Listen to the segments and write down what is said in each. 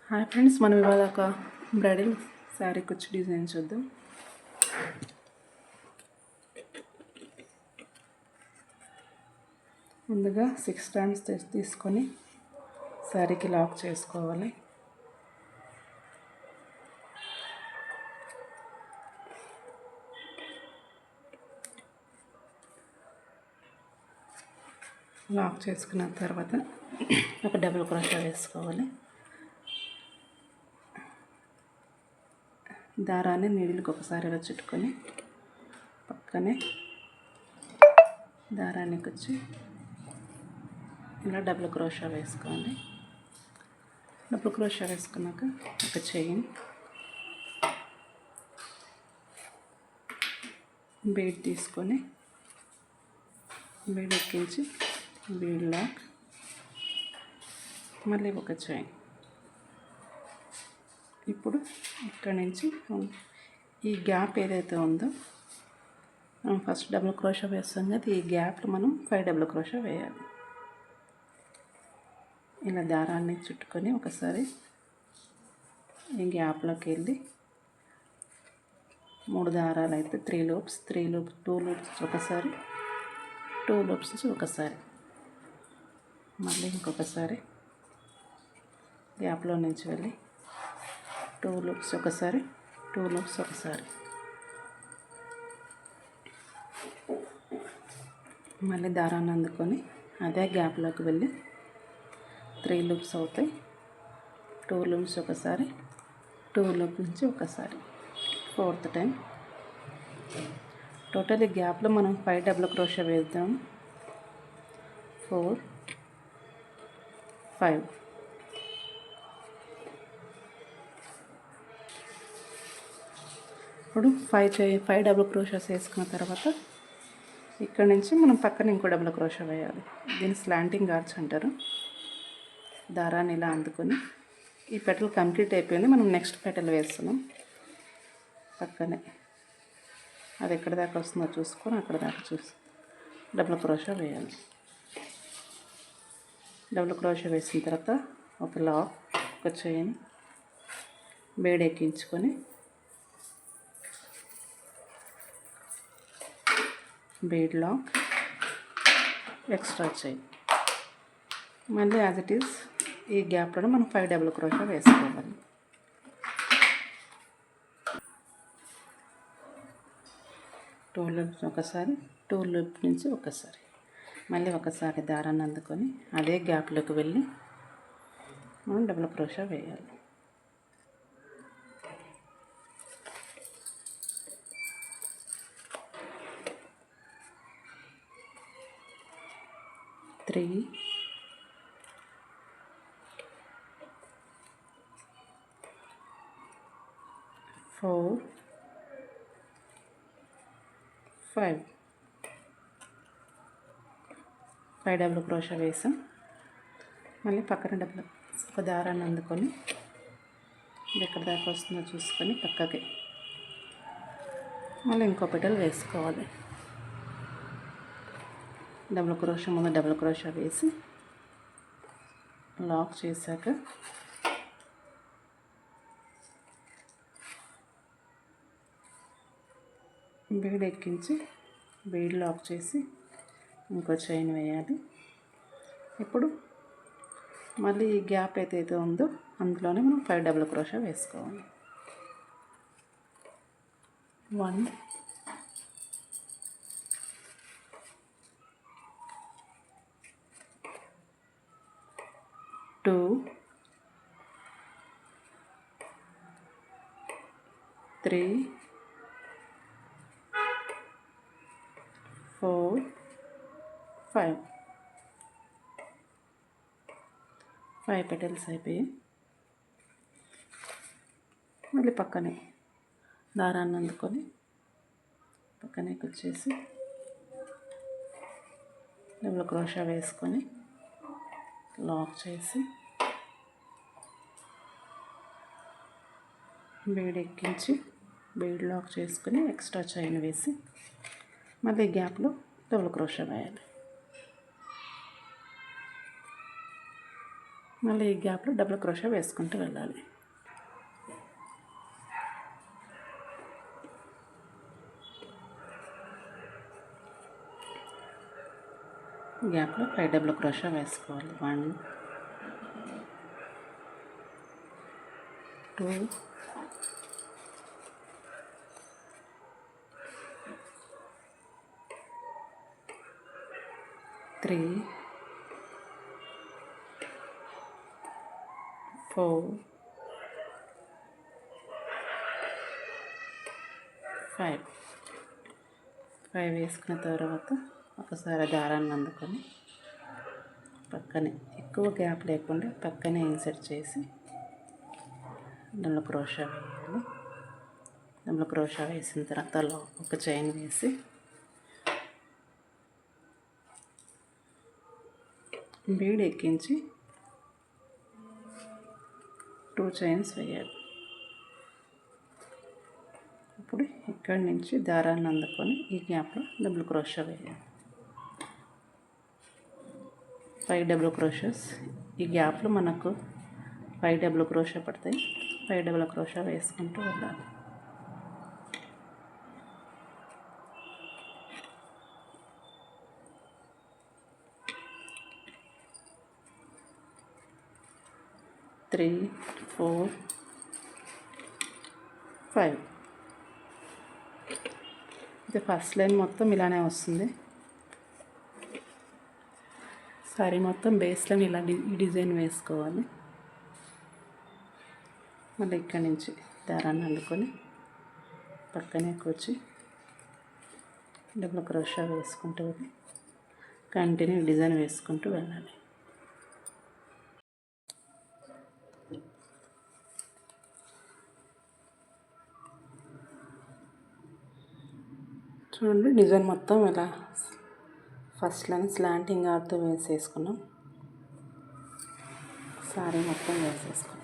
Hi friends, మనం ఇవాళ ఒక బ్రైడల్ శారీ కుచ్చు డిజైన్ చూద్దాం. ముందుగా 6 టైమ్స్ తీసుకొని శారీకి లాక్ చేసుకోవాలి. లాక్ చేసుకున్న తర్వాత ఒక డబుల్ క్రోషా వేసుకోవాలి. దారాన్ని నీడిల్కి ఒకసారి ఇలా చుట్టుకొని పక్కనే దారాన్ని కుచ్చి ఇలా డబుల్ క్రోషా వేసుకోండి. డబుల్ క్రోషా వేసుకున్నాక ఒక చైన్, బీడ్ తీసుకొని బీడ్ ఎక్కించి బీడ్ లాక్, మళ్ళీ ఒక చైన్. ఇప్పుడు ఇక్కడ నుంచి ఈ గ్యాప్ ఏదైతే ఉందో మనం ఫస్ట్ డబుల్ క్రోషా వేస్తాం కదా, ఈ గ్యాప్లో మనం 5 డబుల్ క్రోషా వేయాలి. ఇలా దారాన్ని చుట్టుకొని ఒకసారి ఈ గ్యాప్లోకి వెళ్ళి 3 దారాలు అయితే 3 లూప్స్, 2 లూప్స్ ఒకసారి, 2 లూప్స్ ఒకసారి, మళ్ళీ ఇంకొకసారి గ్యాప్లో నుంచి వెళ్ళి 2 లూప్స్ ఒకసారి, 2 లూప్స్ ఒకసారి, మళ్ళీ దారాన్ని అందుకొని అదే గ్యాప్లోకి వెళ్ళి 3 లూప్స్ అవుతాయి. 2 లూప్స్ ఒకసారి, 2 లూప్ నుంచి ఒకసారి, 4th టైం. టోటల్ ఈ గ్యాప్లో మనం 5 డబుల్ క్రోషా వేద్దాం. 4, 5. ఇప్పుడు 5 డబుల్ క్రోషాస్ వేసుకున్న తర్వాత ఇక్కడ నుంచి మనం పక్కన ఇంకో డబుల్ క్రోషా వేయాలి. దీన్ని స్లాంటింగ్ ఆర్చ్ అంటారు. దారాన్ని ఇలా అందుకొని ఈ పెటల్ కంప్లీట్ అయిపోయింది. మనం నెక్స్ట్ పెటల్ వేస్తున్నాం. పక్కనే అది ఎక్కడి దాకా వస్తుందో చూసుకొని అక్కడ దాకా డబుల్ క్రోషా వేయాలి. డబుల్ క్రోషా వేసిన తర్వాత ఒక లాక్, ఒక చైన్, బేడ్ ఎక్కించుకొని బీడ్ లాక్, ఎక్స్ట్రా చైన్, మళ్ళీ యాజ్ ఇట్ ఈస్ ఈ గ్యాప్లో మనం 5 డబుల్ క్రోషా వేసుకోవాలి. టూ లూప్స్ ఒకసారి, 2 లూప్ నుంచి ఒకసారి, మళ్ళీ ఒకసారి దారాన్ని అందుకొని అదే గ్యాప్లోకి వెళ్ళి మనం డబుల్ క్రోషా వేయాలి. త్రీ, 4, 5. 5 డబుల్ క్రోషా వేసాం. మళ్ళీ పక్కన ఒక దారాన్ని అందుకొని ఇది ఎక్కడి దాకా వస్తుందో చూసుకొని పక్కకి మళ్ళీ ఇంకో పెటల్ వేసుకోవాలి. డబుల్ క్రోషా ముందు డబుల్ క్రోషా వేసి లాక్ చేశాక బీడ్ ఎక్కించి బీడ్ లాక్ చేసి ఇంకో చైన్ వేయాలి. ఇప్పుడు మళ్ళీ ఈ గ్యాప్ ఏదైతే ఉందో అందులోనే మనం 5 డబుల్ క్రోషా వేసుకోవాలి. 1, 2, 3, 4, 5. 5 పెటల్స్ అయిపోయాయి. మళ్ళీ పక్కనే దారాన్ని అందుకొని పక్కనే కుచ్చేసి డబుల్ క్రోషా వేసుకొని లాక్ చేసి బీడ్ ఎక్కించి బీడ్ లాక్ చేసుకుని ఎక్స్ట్రా చైన్ వేసి మళ్ళీ గ్యాప్లో డబుల్ క్రోషా వేయాలి. మళ్ళీ ఈ గ్యాప్లో డబుల్ క్రోషా వేసుకుంటూ వెళ్ళాలి. గ్యాప్లో 5 డబుల్ క్రోషా వేసుకోవాలి. 1 2 3 4 5 వేసుకున్న తర్వాత ఒకసారి దారాన్ని అందుకొని పక్కనే ఎక్కువ గ్యాప్ లేకుండా పక్కనే ఇన్సర్ట్ చేసి డబుల్ క్రోషా వేయాలి. డబుల్ క్రోషా వేసిన తర్వాత ఒక చైన్ వేసి బీడ్ ఎక్కించి 2 చైన్స్ వేయాలి. ఇప్పుడు ఇక్కడి నుంచి దారాన్ని అందుకొని ఈ గ్యాప్లో డబుల్ క్రోషా వేయాలి. 5 డబుల్ క్రోషాస్ ఈ గ్యాప్లో మనకు 5 డబుల్ క్రోషా పడతాయి. 5 డబుల్ క్రోషా వేసుకుంటూ వెళ్ళాలి. త్రీ 4 5 ఇది ఫస్ట్ లైన్ మొత్తం ఇలానే వస్తుంది. సారీ మొత్తం బేస్లో ఇలా ఈ డిజైన్ వేసుకోవాలి. మళ్ళీ ఇక్కడి నుంచి దారాన్ని అందుకొని పక్కనే కూర్చి డబుల్ క్రోషా వేసుకుంటూ వెళ్ళి కంటిన్యూ డిజైన్ వేసుకుంటూ వెళ్ళాలి. చూడండి డిజైన్ మొత్తం ఇలా ఫస్ట్ లైన్ స్లాంటింగ్ ఆడుతూ వేసేసుకున్నాం. సారీ మొత్తం వేసేసుకున్నాం.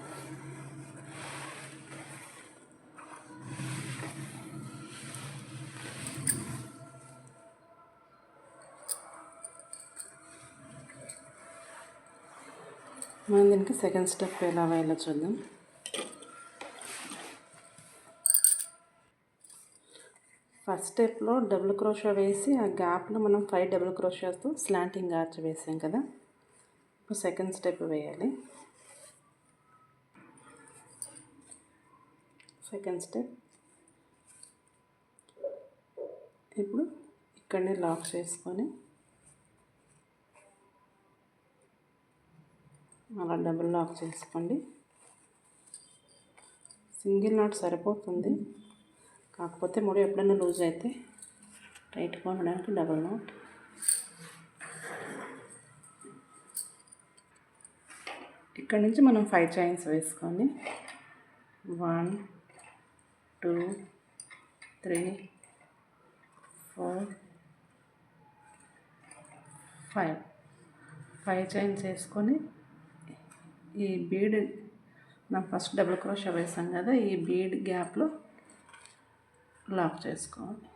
మనం దీనికి సెకండ్ స్టెప్ ఎలా వేయాలో చూద్దాం. ఫస్ట్ స్టెప్లో డబుల్ క్రోషా వేసి ఆ గ్యాప్లో మనం 5 డబుల్ క్రోషాతో స్లాంటింగ్ ఆర్చ్ వేసాం కదా. ఇప్పుడు సెకండ్ స్టెప్ వేయాలి. సెకండ్ స్టెప్ ఇప్పుడు ఇక్కడనే లాక్ చేసుకొని అలా డబుల్ లాక్ చేసుకోండి. సింగిల్ నాట్ సరిపోతుంది, కాకపోతే ముడి ఎప్పుడైనా లూజ్ అయితే టైట్గా ఉండడానికి డబుల్ నాట్. ఇక్కడ నుంచి మనం 5 చైన్స్ వేసుకొని 1 2 3 4 5 చైన్స్ వేసుకొని ఈ బీడ్ మనం ఫస్ట్ డబుల్ క్రోషా వేసాం కదా, ఈ బీడ్ గ్యాప్లో లాక్ చేసుకోవాలి.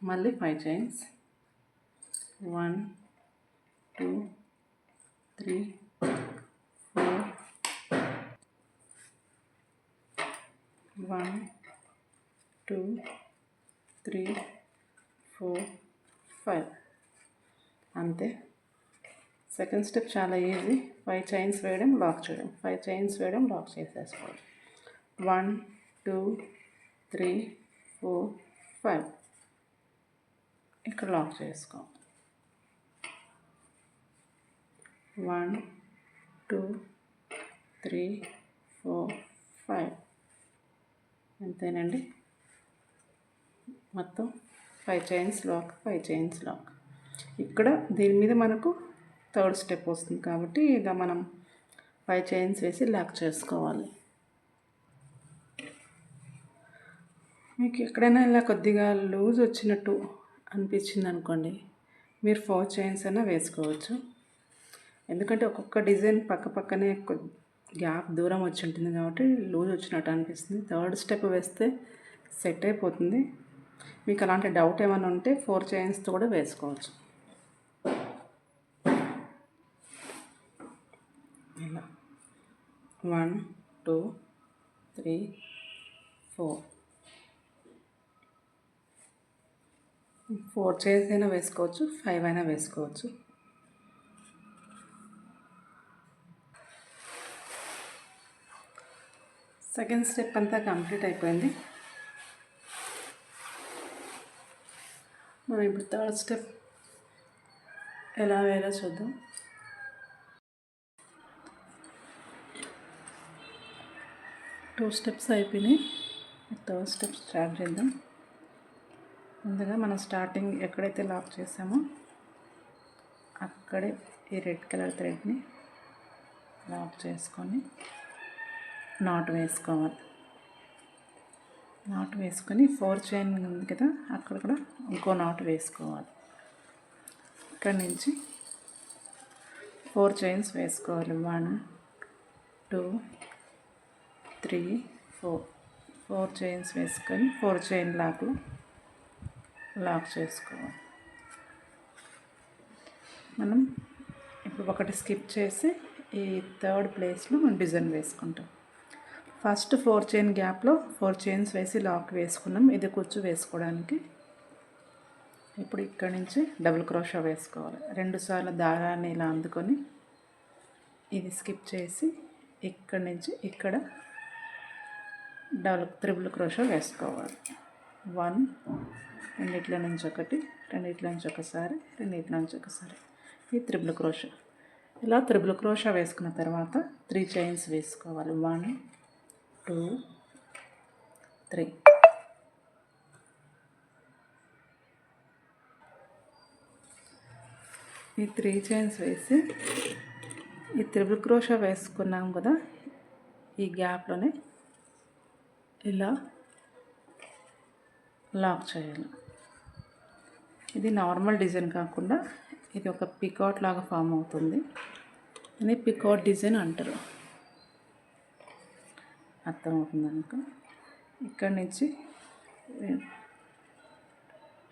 మళ్ళీ 5 చైన్స్ 1 2 3 4 1 2 3 4 5 అంతే. సెకండ్ స్టెప్ చాలా ఈజీ. 5 చైన్స్ వేయడం, లాక్ చేయడం, 5 చైన్స్ వేయడం, లాక్ చేసేసుకోవాలి. 1 2 3 4 5 ఇక్కడ లాక్ చేసుకోవాలి. 1 2 3 4 5 అంతేనండి. మొత్తం 5 చైన్స్ లాక్, 5 చైన్స్ లాక్. ఇక్కడ దీని మీద మనకు థర్డ్ స్టెప్ వస్తుంది కాబట్టి ఇలా మనం 5 చైన్స్ వేసి లాక్ చేసుకోవాలి. మీకు ఎక్కడైనా ఇలా కొద్దిగా లూజ్ వచ్చినట్టు అనిపించింది అనుకోండి, మీరు 4 చైన్స్ అయినా వేసుకోవచ్చు. ఎందుకంటే ఒక్కొక్క డిజైన్ పక్కనే గ్యాప్ దూరం వచ్చి ఉంటుంది కాబట్టి లూజ్ వచ్చినట్టు అనిపిస్తుంది. థర్డ్ స్టెప్ వేస్తే సెట్ అయిపోతుంది. మీకు అలాంటి డౌట్ ఏమైనా ఉంటే 4 చైన్స్తో కూడా వేసుకోవచ్చు. 1 2 3 4 4 చైన్స్ అయినా వేసుకోవచ్చు, 5 అయినా వేసుకోవచ్చు. సెకండ్ స్టెప్ అంతా కంప్లీట్ అయిపోయింది. మనం ఇప్పుడు థర్డ్ స్టెప్ ఎలా వేయాలో చూద్దాం. టూ స్టెప్స్ అయిపోయినాయి. థర్డ్ స్టెప్ స్టార్ట్ చేద్దాం. ముందుగా మనం స్టార్టింగ్ ఎక్కడైతే లాక్ చేసామో అక్కడే ఈ రెడ్ కలర్ థ్రెడ్ని లాక్ చేసుకొని నాట్ వేసుకోవాలి. నాట్ వేసుకొని 4 చైన్ ఉంది కదా, అక్కడ కూడా ఇంకో నాట్ వేసుకోవాలి. ఇక్కడి నుంచి 4 చైన్స్ వేసుకోవాలి. 1 2 3 4 చైన్స్ వేసుకొని 4 చైన్ లాక్ చేసుకోవాలి. మనం ఇప్పుడు ఒకటి స్కిప్ చేసి ఈ థర్డ్ ప్లేస్లో మనం డిజైన్ వేసుకుంటాం. ఫస్ట్ 4 చైన్ గ్యాప్లో 4 చైన్స్ వేసి లాక్ వేసుకున్నాం. ఇది కుచ్చు వేసుకోవడానికి. ఇప్పుడు ఇక్కడి నుంచి డబుల్ క్రోషా వేసుకోవాలి. 2 సార్లు దారాన్ని ఇలా అందుకొని ఇది స్కిప్ చేసి ఇక్కడి నుంచి ఇక్కడ త్రిబుల్ క్రోషా వేసుకోవాలి. 1 రెండిట్ల నుంచి ఒకటి, రెండిట్ల నుంచి ఒకసారి, రెండిట్ల నుంచి ఒకసారి, ఈ త్రిబుల్ క్రోషా. ఇలా త్రిబుల్ క్రోషా వేసుకున్న తర్వాత 3 చైన్స్ వేసుకోవాలి. 1 2 3. ఈ 3 చైన్స్ వేసి ఈ త్రిబుల్ క్రోషా వేసుకున్నాం కదా, ఈ గ్యాప్లోనే ఇలా లాక్ చేయాలి. ఇది నార్మల్ డిజైన్ కాకుండా ఇది ఒక పికాట్ లాగా ఫామ్ అవుతుంది. ఇది పికాట్ డిజైన్ అంటారు. అర్థమవుతుంది అనుకో. ఇక్కడి నుంచి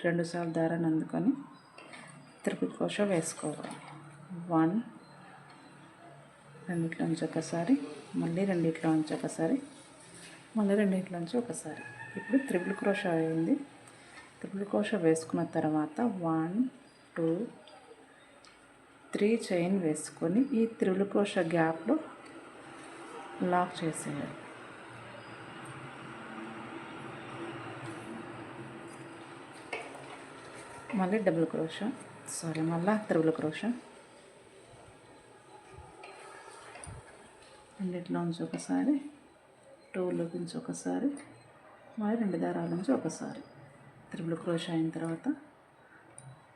2 సార్లు దారాన్ని అందుకొని త్రిబుల్ క్రోషా వేసుకోవాలి. 1 రెండిట్లో నుంచి ఒకసారి, మళ్ళీ రెండిట్లో నుంచి ఒకసారి, మళ్ళీ రెండిట్లో నుంచి ఒకసారి. ఇప్పుడు త్రిబుల్ క్రోషా అయింది. త్రిబుల్ క్రోషా వేసుకున్న తర్వాత 1 2 3 చైన్ వేసుకొని ఈ త్రిబుల్ క్రోషా గ్యాప్లో లాక్ చేసేయాలి. మళ్ళీ డబుల్ క్రోషా, మళ్ళీ త్రిబుల్ క్రోషా, రెండిట్లో నుంచి ఒకసారి, 2లో నుంచి ఒకసారి, మళ్ళీ 2 దారాల నుంచి ఒకసారి. త్రిబుల్ క్రోషా అయిన తర్వాత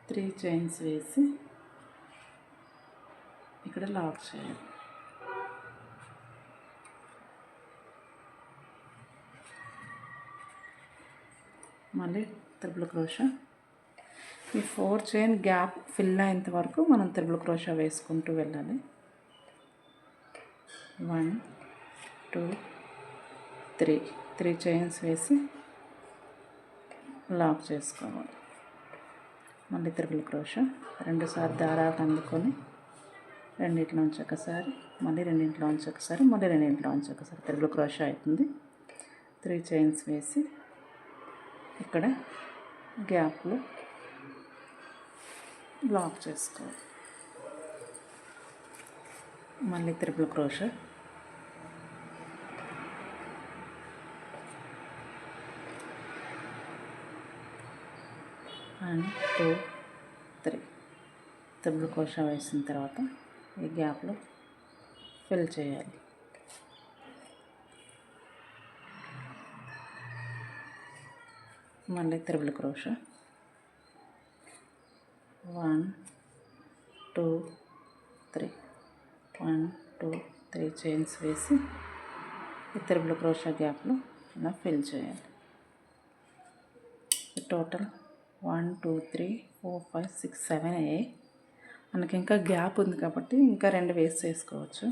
3 చైన్స్ వేసి ఇక్కడ లాక్ చేయాలి. మళ్ళీ త్రిబుల్ క్రోషా. ఈ 4 చైన్ గ్యాప్ ఫిల్ అయ్యేంత వరకు మనం త్రిబుల్ క్రోషా వేసుకుంటూ వెళ్ళాలి. 1 2 3 చైన్స్ వేసి లాక్ చేసుకోవాలి. మళ్ళీ త్రిబుల్ క్రోషా, 2 సార్లు దారాలు అందుకొని రెండిట్లో నుంచి ఒకసారి, మళ్ళీ రెండింట్లో నుంచి ఒకసారి, మళ్ళీ రెండింట్లో నుంచి ఒకసారి త్రిబుల్ క్రోషా అవుతుంది. 3 చైన్స్ వేసి ఇక్కడ గ్యాప్లో లాక్ చేసుకోవాలి. మళ్ళీ త్రిబుల్ క్రోషా, 1 2 3 త్రిబుల్ క్రోషా వేసిన తర్వాత ఈ గ్యాప్లో ఫిల్ చేయాలి. మళ్ళీ త్రిబుల్ క్రోషా, 1 2 3 1 2 3 చైన్స్ వేసి ఈ త్రిబుల్ క్రోషా గ్యాప్లో ఇలా ఫిల్ చేయాలి. టోటల్ 1 2 3 4 5 6 7 అయ్యాయి. మనకి ఇంకా గ్యాప్ ఉంది కాబట్టి ఇంకా 2 వేస్ట్ చేసుకోవచ్చు.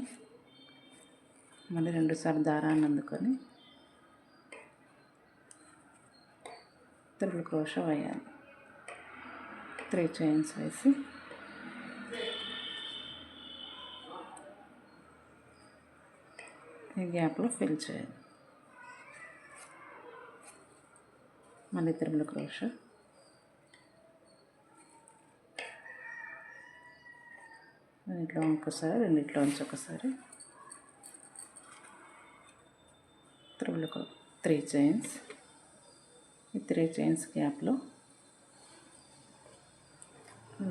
మళ్ళీ 2 సార్లు దారాన్ని అందుకొని త్రిబుల్ క్రోషా వేయాలి. 3 చైన్స్ వేసి ఈ గ్యాప్లో ఫిల్ చేయాలి. మళ్ళీ త్రిబుల్ క్రోషా, రెండిట్లో ఒకసారి, రెండిట్లో నుంచి ఒకసారి త్రిబుల్ 3 చైన్స్. ఈ 3 చైన్స్ గ్యాప్లో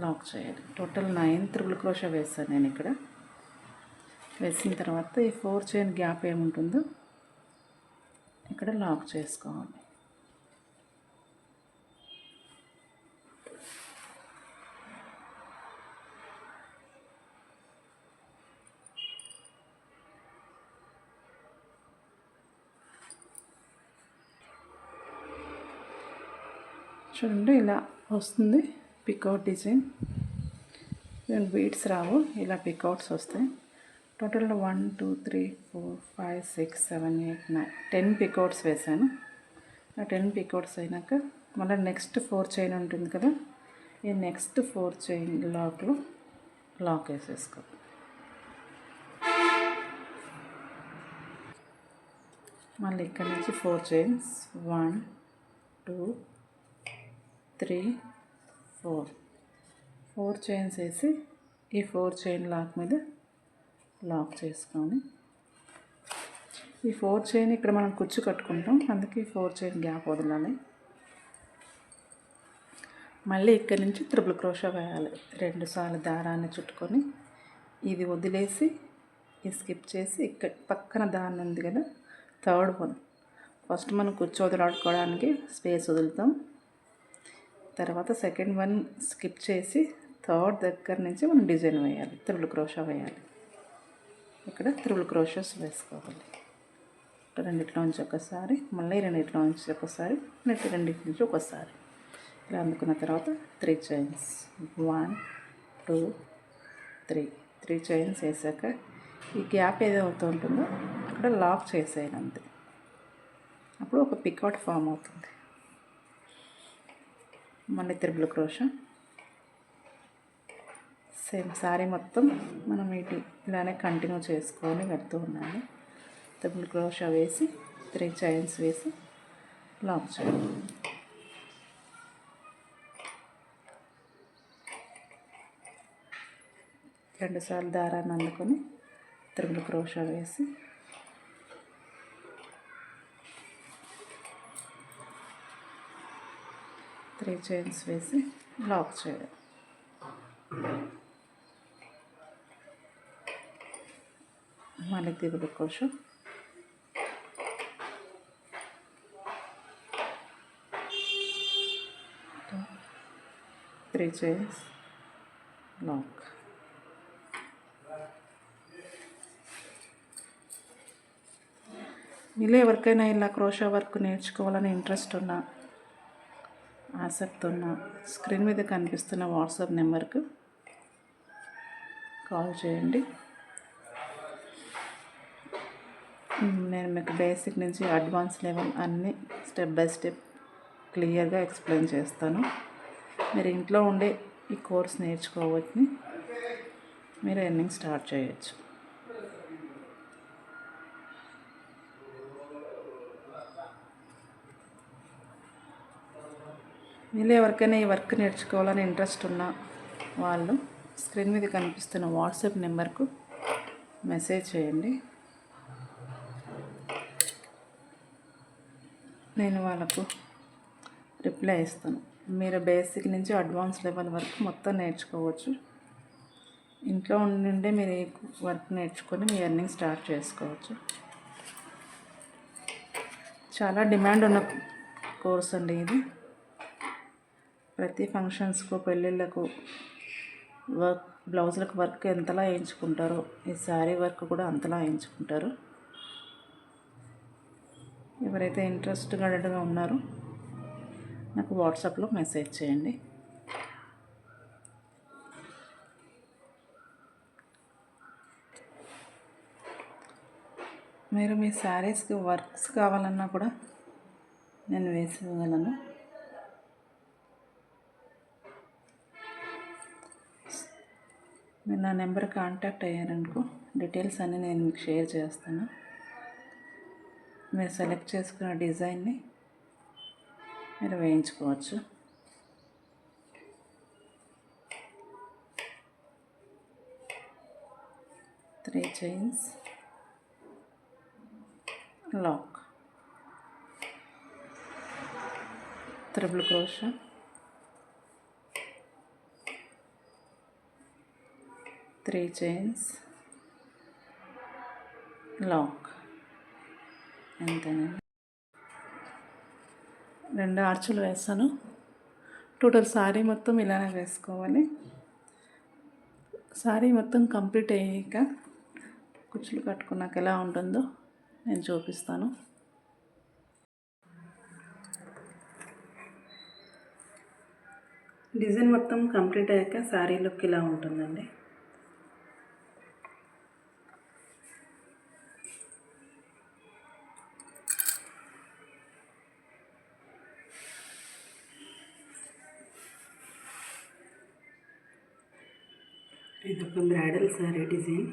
లాక్ చేయాలి. టోటల్ 9 త్రిబుల్ క్రోషా వేస్తాను నేను ఇక్కడ. వేసిన తర్వాత ఈ 4 చైన్ గ్యాప్ ఏముంటుందో ఇక్కడ లాక్ చేసుకోవాలి. చూడండి ఇలా వస్తుంది పికౌట్ డిజైన్. బీడ్స్ రావు, ఇలా పికౌట్స్ వస్తాయి. టోటల్గా 1 2 3 4 5 6 7 8 9 10 పికౌట్స్ వేసాను. ఆ 10 పికౌట్స్ అయినాక మళ్ళీ నెక్స్ట్ 4 చైన్ ఉంటుంది కదా, ఈ నెక్స్ట్ 4 చైన్ లాక్లో లాక్ వేసేసుకో. మళ్ళీ ఇక్కడ నుంచి 4 చైన్స్ 1 2 3 4 చైన్స్ వేసి ఈ 4 చైన్ లాక్ మీద లాక్ చేసుకొని, ఈ 4 చైన్ ఇక్కడ మనం కుచ్చు కట్టుకుంటాం, అందుకే 4 చైన్ గ్యాప్ వదలాలి. మళ్ళీ ఇక్కడ నుంచి త్రిబుల్ క్రోషా వేయాలి. 2 సార్లు దారాన్ని చుట్టుకొని ఇది వదిలేసి ఇది స్కిప్ చేసి ఇక్కడ పక్కన దాన్ని ఉంది కదా, థర్డ్ వన్. ఫస్ట్ మనం కుచ్చు వదలాడుకోవడానికి స్పేస్ వదులుతాం, తర్వాత సెకండ్ వన్ స్కిప్ చేసి థర్డ్ దగ్గర నుంచి మనం డిజైన్ వేయాలి, త్రిబుల్ క్రోషా వేయాలి. ఇక్కడ త్రిబుల్ క్రోషాస్ వేసుకోవాలి. రెండిట్లో నుంచి ఒకసారి, మళ్ళీ రెండిట్లో నుంచి ఒకసారి, నెక్స్ట్ రెండింటి నుంచి ఒకసారి. ఇలా అందుకున్న తర్వాత 3 చైన్స్ 1 2 3 చైన్స్ వేసాక ఈ గ్యాప్ ఏదైతే ఉంటుందో అక్కడ లాక్ చేసేయాలి అంతే. అప్పుడు ఒక పికౌట్ ఫామ్ అవుతుంది. మళ్ళీ త్రిబుల్ క్రోషా సేమ్ సారీ మొత్తం మనం ఇలానే కంటిన్యూ చేసుకొని వెళ్తూ ఉన్నాము. త్రిబుల్ క్రోషా వేసి 3 చైన్స్ వేసి లాక్ చేయాలి. రెండుసార్లు దారాన్ని అందుకొని త్రిబుల్ క్రోషా వేసి త్రీ చైన్స్ వేసి లాక్ చేయడం. మళ్ళీ triple crochet, three chains lock. ఇలా ఎవరికైనా ఇలా క్రోషా వర్క్ నేర్చుకోవాలని ఇంట్రెస్ట్ ఉన్నా, ఆసక్తి ఉన్న, స్క్రీన్ మీద కనిపిస్తున్న వాట్సాప్ నెంబర్కు కాల్ చేయండి. నేను మీకు బేసిక్ నుంచి అడ్వాన్స్ లెవెల్ అన్నీ స్టెప్ బై స్టెప్ క్లియర్గా ఎక్స్ప్లెయిన్ చేస్తాను. మీరు ఇంట్లో ఉండే ఈ కోర్స్ నేర్చుకోవచ్చు, మీరు ఎర్నింగ్ స్టార్ట్ చేయొచ్చు. మీలో ఎవరికైనా ఈ వర్క్ నేర్చుకోవాలని ఇంట్రెస్ట్ ఉన్న వాళ్ళు స్క్రీన్ మీద కనిపిస్తున్న వాట్సాప్ నెంబర్కు మెసేజ్ చేయండి. నేను వాళ్ళకు రిప్లై ఇస్తాను. మీరు బేసిక్ నుంచి అడ్వాన్స్ లెవెల్ వరకు మొత్తం నేర్చుకోవచ్చు. ఇంట్లో ఉండే మీరు ఈ వర్క్ నేర్చుకొని మీ ఎర్నింగ్ స్టార్ట్ చేసుకోవచ్చు. చాలా డిమాండ్ ఉన్న కోర్స్ అండి ఇది. ప్రతి ఫంక్షన్స్కు, పెళ్ళిళ్ళకు వర్క్, బ్లౌజులకు వర్క్ ఎంతలా వేయించుకుంటారో ఈ శారీ వర్క్ కూడా అంతలా వేయించుకుంటారు. ఎవరైతే ఇంట్రెస్ట్గా ఉన్నారో నాకు వాట్సాప్లో మెసేజ్ చేయండి. మీరు మీ శారీస్కి వర్క్స్ కావాలన్నా కూడా నేను వేసి ఇవ్వగలను. మీరు నా నెంబర్ కాంటాక్ట్ అయ్యారనుకో, డీటెయిల్స్ అన్నీ నేను మీకు షేర్ చేస్తాను. మీరు సెలెక్ట్ చేసుకున్న డిజైన్ని మీరు వేయించుకోవచ్చు. Three chains, lock, triple crochet, three chains, lock. అంతేనండి. 2 ఆర్చులు వేస్తాను. టోటల్ సారీ మొత్తం ఇలానే వేసుకోవాలి. సారీ మొత్తం కంప్లీట్ అయ్యాక కుచ్చులు కట్టుకున్నాక ఎలా ఉంటుందో నేను చూపిస్తాను. డిజైన్ మొత్తం కంప్లీట్ అయ్యాక సారీ లుక్ ఇలా ఉంటుందండి. ఇది ఒక బ్రైడల్ సారీ డిజైన్.